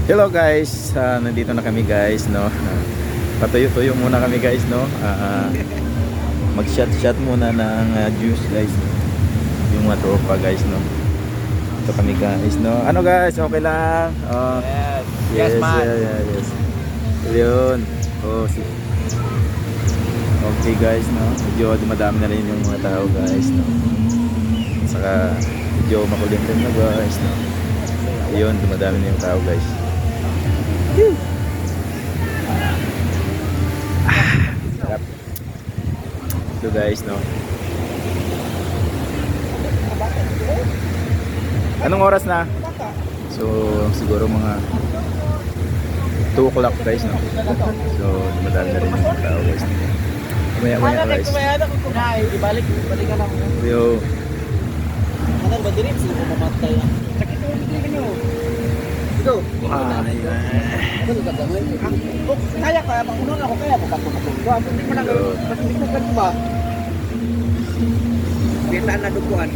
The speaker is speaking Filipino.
Hello guys, nandito na kami guys, no. Patuyo-tuyo muna kami guys, no. Mag-shot muna ng juice guys. Yung mga tropa guys, no. Ito kami guys, no. Ano guys, okay lang. Yes, man. Yes. Yun. Okay guys, no. Medyo dumadami na rin yung mga tao guys, no. Saka medyo makulim rin na guys, no. Ayun, dumadami na yung tao guys. Sarap. Ito guys, no. Anong oras na? So, siguro mga 2 o'clock guys, no. So, dumadami na rin yung mga tao guys. Maya guys. Ibalik ka lang. Yo. Ano ba din sila mamatay? Sakit mo din niyo. Ito. Kaya pag uno ako kaya pagkakatutuan. Hindi mo na hindi mo ba? Kita na dukuan.